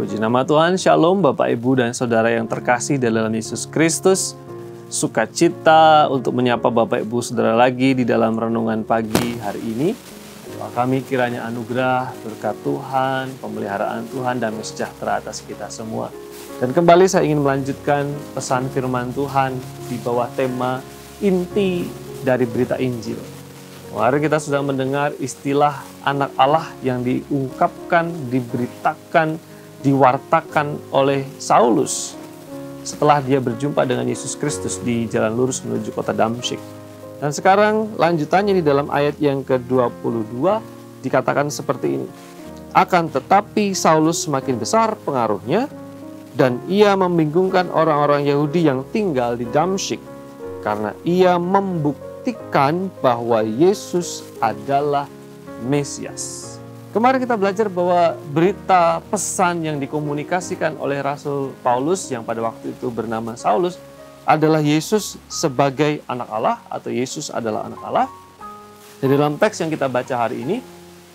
Puji nama Tuhan, Shalom Bapak Ibu dan Saudara yang terkasih dalam Yesus Kristus. Sukacita untuk menyapa Bapak Ibu Saudara lagi di dalam renungan pagi hari ini. Doa kami kiranya anugerah, berkat Tuhan, pemeliharaan Tuhan, damai sejahtera atas kita semua. Dan kembali saya ingin melanjutkan pesan firman Tuhan di bawah tema inti dari berita Injil. Kemarin kita sudah mendengar istilah anak Allah yang diungkapkan, diberitakan, diwartakan oleh Saulus setelah dia berjumpa dengan Yesus Kristus di jalan lurus menuju kota Damsyik. Dan sekarang lanjutannya di dalam ayat yang ke-22 dikatakan seperti ini. Akan tetapi Saulus semakin besar pengaruhnya dan ia membingungkan orang-orang Yahudi yang tinggal di Damsyik karena ia membuktikan bahwa Yesus adalah Mesias. Kemarin kita belajar bahwa berita pesan yang dikomunikasikan oleh Rasul Paulus yang pada waktu itu bernama Saulus adalah Yesus sebagai anak Allah atau Yesus adalah anak Allah. Di dalam teks yang kita baca hari ini,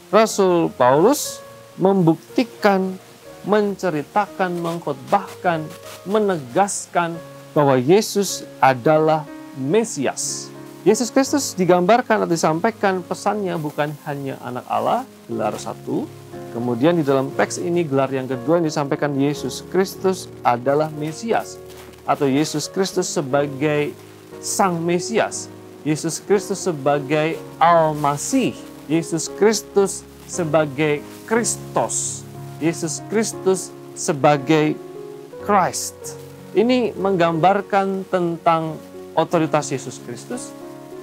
Rasul Paulus membuktikan, menceritakan, mengkhotbahkan, menegaskan bahwa Yesus adalah Mesias. Yesus Kristus digambarkan atau disampaikan pesannya bukan hanya anak Allah, gelar 1. Kemudian di dalam teks ini gelar yang kedua yang disampaikan Yesus Kristus adalah Mesias. Atau Yesus Kristus sebagai Sang Mesias. Yesus Kristus sebagai Al-Masih. Yesus Kristus sebagai Kristos. Yesus Kristus sebagai Christ. Ini menggambarkan tentang otoritas Yesus Kristus.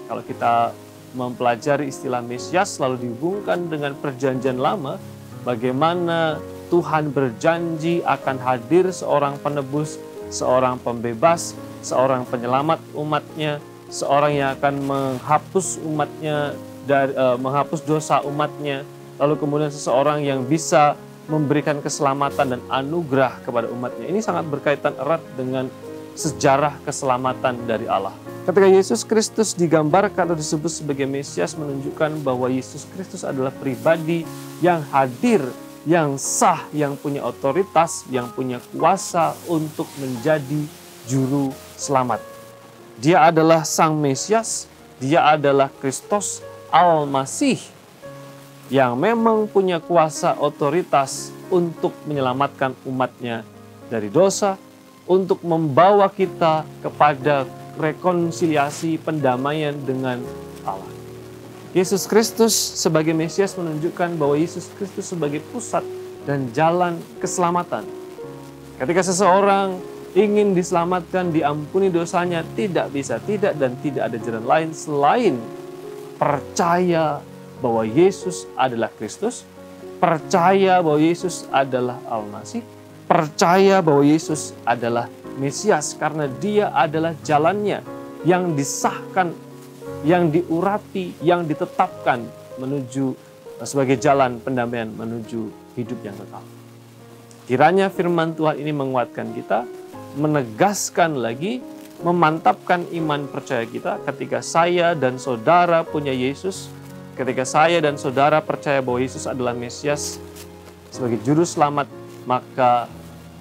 Kalau kita mempelajari istilah Mesias selalu dihubungkan dengan perjanjian lama, bagaimana Tuhan berjanji akan hadir seorang penebus, seorang pembebas, seorang penyelamat umatnya, seorang yang akan menghapus umatnya dari menghapus dosa umatnya, lalu kemudian seseorang yang bisa memberikan keselamatan dan anugerah kepada umatnya. Ini sangat berkaitan erat dengan sejarah keselamatan dari Allah. Ketika Yesus Kristus digambarkan atau disebut sebagai Mesias menunjukkan bahwa Yesus Kristus adalah pribadi yang hadir, yang sah, yang punya otoritas, yang punya kuasa untuk menjadi juru selamat. Dia adalah Sang Mesias, dia adalah Kristus Al-Masih yang memang punya kuasa otoritas untuk menyelamatkan umatnya dari dosa, untuk membawa kita kepada rekonsiliasi pendamaian dengan Allah. Yesus Kristus sebagai Mesias menunjukkan bahwa Yesus Kristus sebagai pusat dan jalan keselamatan. Ketika seseorang ingin diselamatkan, diampuni dosanya, tidak bisa, tidak dan tidak ada jalan lain selain percaya bahwa Yesus adalah Kristus, percaya bahwa Yesus adalah Al-Masih, percaya bahwa Yesus adalah Mesias karena dia adalah jalannya yang disahkan, yang diurapi, yang ditetapkan menuju sebagai jalan pendamaian menuju hidup yang kekal. Kiranya firman Tuhan ini menguatkan kita, menegaskan lagi, memantapkan iman percaya kita ketika saya dan saudara punya Yesus, ketika saya dan saudara percaya bahwa Yesus adalah Mesias sebagai juru selamat, maka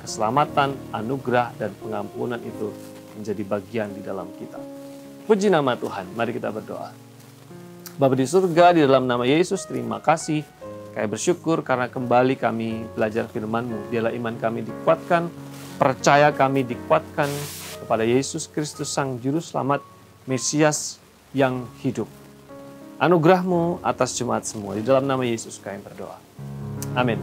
keselamatan, anugerah, dan pengampunan itu menjadi bagian di dalam kita. Puji nama Tuhan, mari kita berdoa. Bapa di surga, di dalam nama Yesus, terima kasih. Kami bersyukur karena kembali kami belajar firman-Mu. Biarlah iman kami dikuatkan, percaya kami dikuatkan kepada Yesus Kristus, Sang Juru Selamat, Mesias yang hidup. Anugerah-Mu atas jemaat semua. Di dalam nama Yesus kami berdoa. Amin.